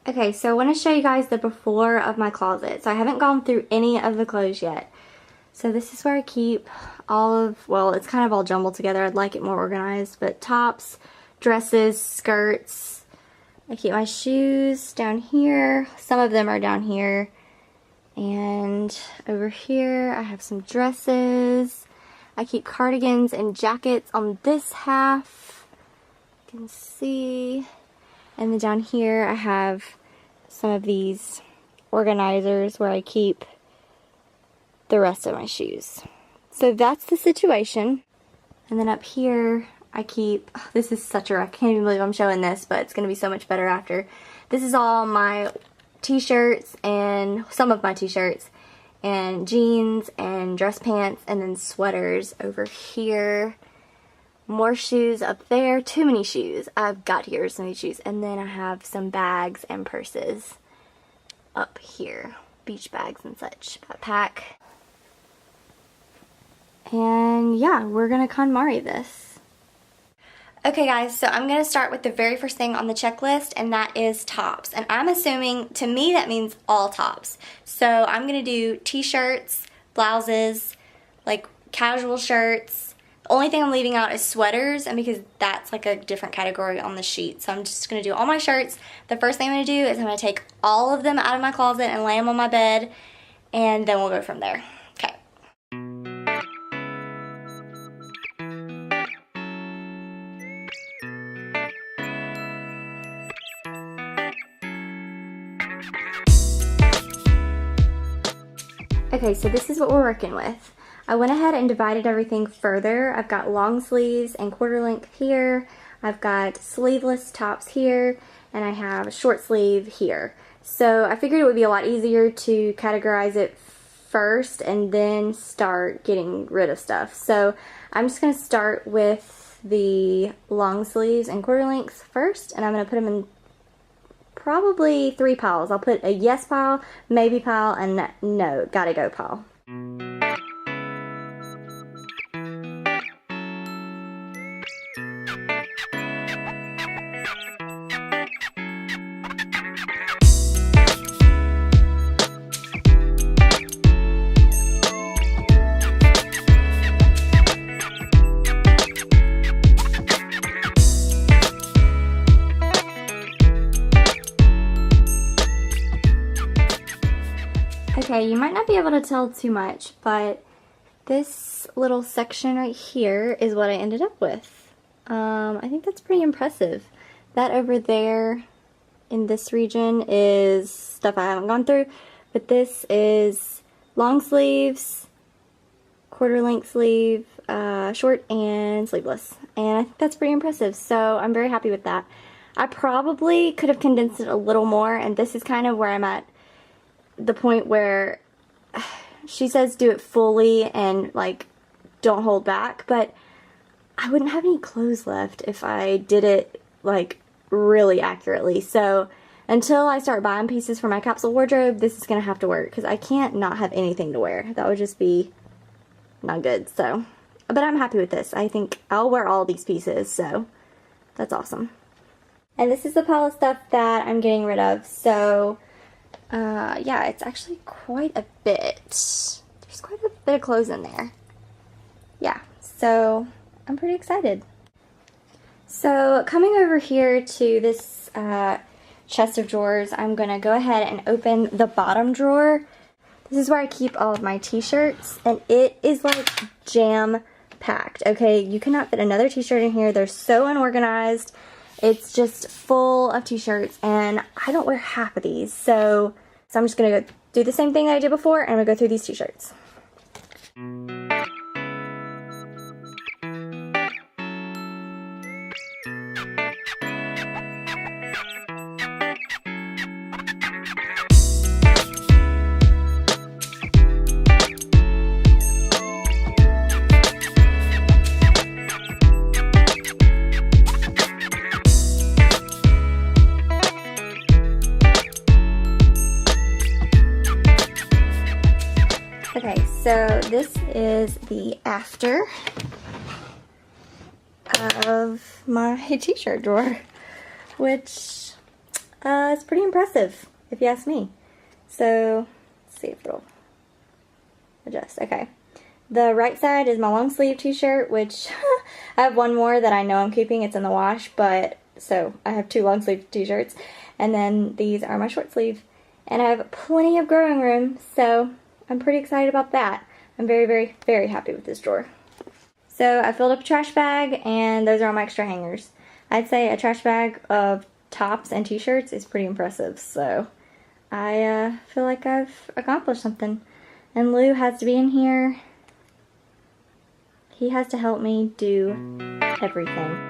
Okay, so I want to show you guys the before of my closet. So I haven't gone through any of the clothes yet. So this is where I keep all of, well, it's kind of all jumbled together. I'd like it more organized, but tops, dresses, skirts. I keep my shoes down here. Some of them are down here. And over here I have some dresses. I keep cardigans and jackets on this half. You can see. And then down here I have some of these organizers where I keep the rest of my shoes. So that's the situation. And then up here I keep, oh, this is such a wreck. I can't even believe I'm showing this, but it's going to be so much better after. This is all my t-shirts and some of my t-shirts and jeans and dress pants and then sweaters over here. More shoes up there. Too many shoes. I've got here so many shoes. And then I have some bags and purses up here. Beach bags and such. Backpack. And yeah, we're gonna KonMari this. Okay guys, so I'm gonna start with the very first thing on the checklist, and that is tops. And I'm assuming, to me that means all tops. So I'm gonna do t-shirts, blouses, like casual shirts. The only thing I'm leaving out is sweaters, and because that's like a different category on the sheet. So I'm just gonna do all my shirts. The first thing I'm gonna do is I'm gonna take all of them out of my closet and lay them on my bed, and then we'll go from there. Okay. Okay, so this is what we're working with. I went ahead and divided everything further. I've got long sleeves and quarter length here. I've got sleeveless tops here, and I have short sleeve here. So I figured it would be a lot easier to categorize it first and then start getting rid of stuff. So I'm just going to start with the long sleeves and quarter lengths first, and I'm going to put them in probably 3 piles. I'll put a yes pile, maybe pile, and no, gotta go pile. Okay, you might not be able to tell too much, but this little section right here is what I ended up with. I think that's pretty impressive. That over there in this region is stuff I haven't gone through, but this is long sleeves, quarter length sleeve, short and sleeveless, and I think that's pretty impressive, so I'm very happy with that. I probably could have condensed it a little more, and this is kind of where I'm at the point where she says do it fully and like don't hold back, but I wouldn't have any clothes left if I did it like really accurately. So until I start buying pieces for my capsule wardrobe, this is gonna have to work because I can't not have anything to wear. That would just be not good. So, but I'm happy with this. I think I'll wear all these pieces, so that's awesome. And this is the pile of stuff that I'm getting rid of. So yeah, it's actually quite a bit. There's quite a bit of clothes in there. Yeah, so I'm pretty excited. So coming over here to this chest of drawers, I'm gonna go ahead and open the bottom drawer. This is where I keep all of my t-shirts, and it is like jam-packed, okay? You cannot fit another t-shirt in here. They're so unorganized. It's just full of t-shirts, and I don't wear half of these, so I'm just gonna go do the same thing that I did before, and I'm gonna go through these t-shirts. Okay, so this is the after of my t-shirt drawer, which it's pretty impressive, if you ask me. So, let's see if it'll adjust. Okay. The right side is my long sleeve t-shirt, which I have one more that I know I'm keeping. It's in the wash, but so I have 2 long sleeve t-shirts. And then these are my short sleeve. And I have plenty of growing room, so I'm pretty excited about that. I'm very, very, very happy with this drawer. So I filled up a trash bag, and those are all my extra hangers. I'd say a trash bag of tops and t-shirts is pretty impressive, so I feel like I've accomplished something. And Lou has to be in here. He has to help me do everything.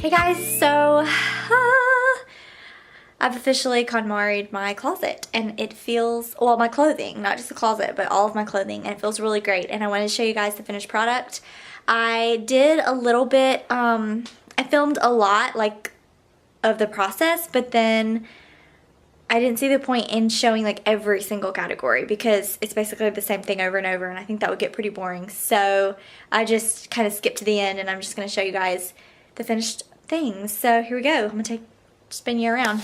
Hey guys, so I've officially KonMari'd my closet, and it feels, well, my clothing, not just the closet, but all of my clothing, and it feels really great. And I wanted to show you guys the finished product. I did a little bit, I filmed a lot like of the process, but then I didn't see the point in showing like every single category because it's basically the same thing over and over, and I think that would get pretty boring. So I just kind of skipped to the end, and I'm just going to show you guys the finished things. So here we go. I'm gonna spin you around.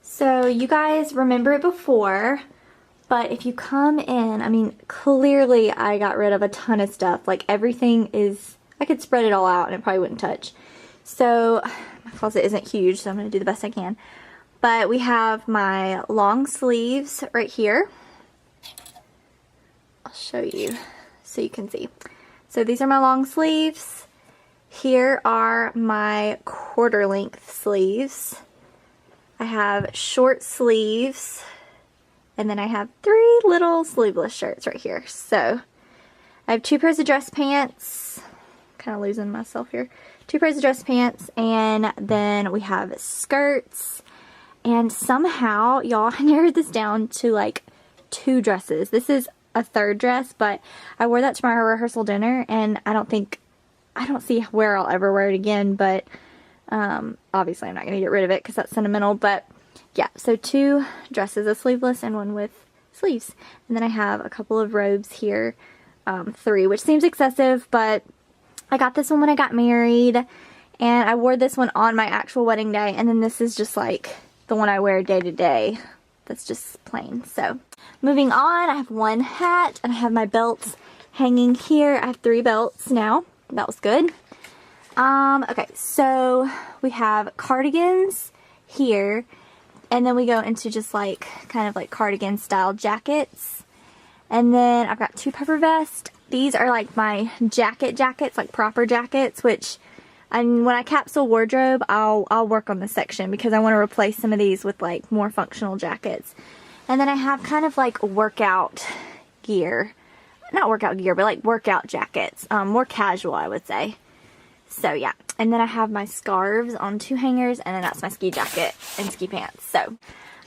So you guys remember it before, but if you come in, I mean, clearly I got rid of a ton of stuff. Like everything is, I could spread it all out and it probably wouldn't touch. So my closet isn't huge, so I'm gonna do the best I can. But we have my long sleeves right here. I'll show you so you can see. So these are my long sleeves. Here are my quarter length sleeves. I have short sleeves, and then I have 3 little sleeveless shirts right here. So I have 2 pairs of dress pants, kind of losing myself here. 2 pairs of dress pants, and then we have skirts, and somehow y'all narrowed this down to like 2 dresses. This is a 3rd dress, but I wore that to my rehearsal dinner, and I don't see where I'll ever wear it again, but obviously I'm not going to get rid of it because that's sentimental. But yeah, so 2 dresses, a sleeveless and one with sleeves. And then I have a couple of robes here, 3, which seems excessive, but I got this one when I got married, and I wore this one on my actual wedding day, and then this is just like the one I wear day to day. That's just plain. So moving on, I have 1 hat, and I have my belts hanging here. I have 3 belts now. That was good. Okay, so we have cardigans here, and then we go into just like kind of like cardigan style jackets, and then I've got 2 puffer vests. These are like my jackets, like proper jackets, which when I capsule wardrobe, I'll work on this section because I want to replace some of these with like more functional jackets. And then I have kind of like workout gear. Not workout gear, but like workout jackets. More casual, I would say. So yeah. And then I have my scarves on 2 hangers, and then that's my ski jacket and ski pants. So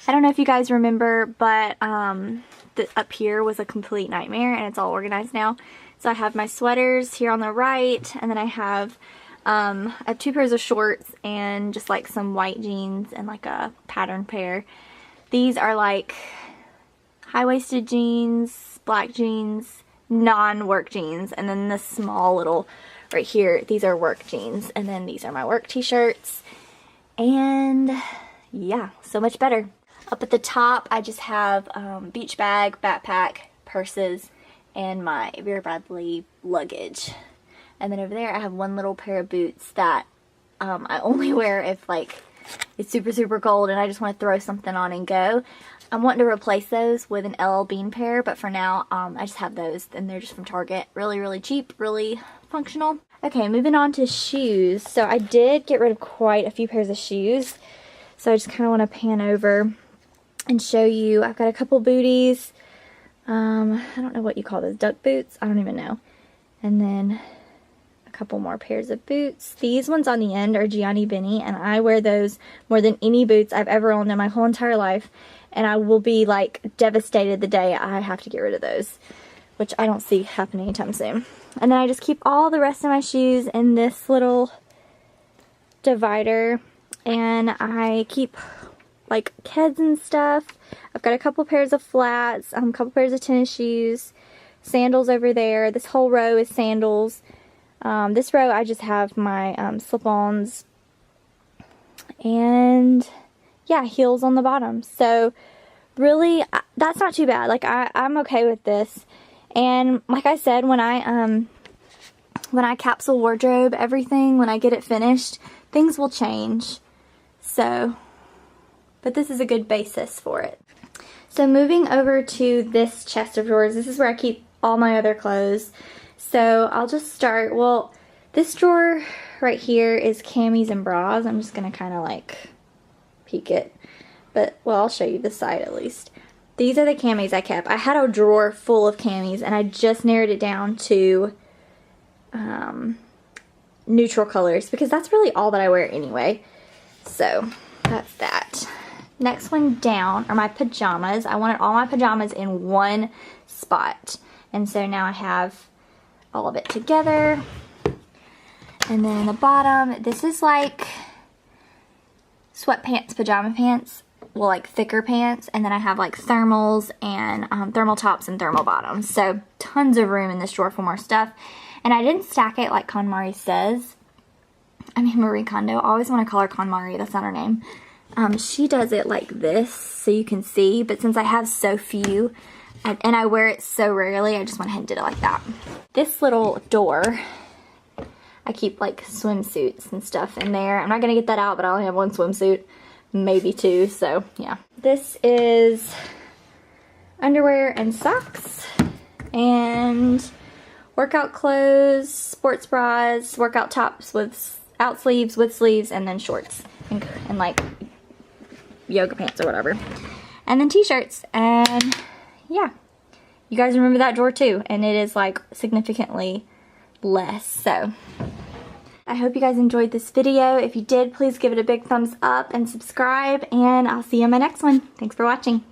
I don't know if you guys remember, but up here was a complete nightmare, and it's all organized now. So I have my sweaters here on the right, and then I have 2 pairs of shorts and just like some white jeans and like a pattern pair. These are like high-waisted jeans, black jeans, non-work jeans, and then this small little right here, these are work jeans, and then these are my work t-shirts, and yeah, so much better. Up at the top, I just have beach bag, backpack, purses, and my Vera Bradley luggage. And then over there, I have 1 little pair of boots that I only wear if like it's super, super cold and I just want to throw something on and go. I'm wanting to replace those with an LL Bean pair, but for now, I just have those, and they're just from Target. Really, really cheap, really functional. Okay, moving on to shoes. So I did get rid of quite a few pairs of shoes, so I just kind of want to pan over and show you. I've got a couple booties. I don't know what you call those, duck boots? I don't even know. And then a couple more pairs of boots. These ones on the end are Gianni Bini, and I wear those more than any boots I've ever owned in my whole entire life, and I will be like devastated the day I have to get rid of those, which I don't see happening anytime soon. And then I just keep all the rest of my shoes in this little divider, and I keep like Keds and stuff. I've got a couple pairs of flats, a couple pairs of tennis shoes, sandals over there. This whole row is sandals. This row I just have my slip-ons and yeah, heels on the bottom. So really, that's not too bad. Like I'm okay with this. And like I said, when I capsule wardrobe everything, when I get it finished, things will change. So, but this is a good basis for it. So moving over to this chest of drawers, this is where I keep all my other clothes. So I'll just start, well, this drawer right here is camis and bras. I'm just going to kind of like peek it. But, well, I'll show you the side at least. These are the camis I kept. I had a drawer full of camis, and I just narrowed it down to neutral colors because that's really all that I wear anyway. So that's that. Next one down are my pajamas. I wanted all my pajamas in one spot, and so now I have all of it together. And then in the bottom, this is like sweatpants, pajama pants, well, like thicker pants, and then I have like thermals and thermal tops and thermal bottoms. So tons of room in this drawer for more stuff. And I didn't stack it like KonMari says. I mean, Marie Kondo. I always want to call her KonMari. That's not her name. She does it like this so you can see. But since I have so few and I wear it so rarely, I just went ahead and did it like that. This little door, I keep like swimsuits and stuff in there. I'm not going to get that out, but I only have one swimsuit. Maybe two. So, yeah. This is underwear and socks. And workout clothes, sports bras, workout tops with out sleeves, with sleeves, and then shorts and like yoga pants or whatever. And then t-shirts. And yeah, you guys remember that drawer too. And it is like significantly less. So I hope you guys enjoyed this video. If you did, please give it a big thumbs up and subscribe. And I'll see you in my next one. Thanks for watching.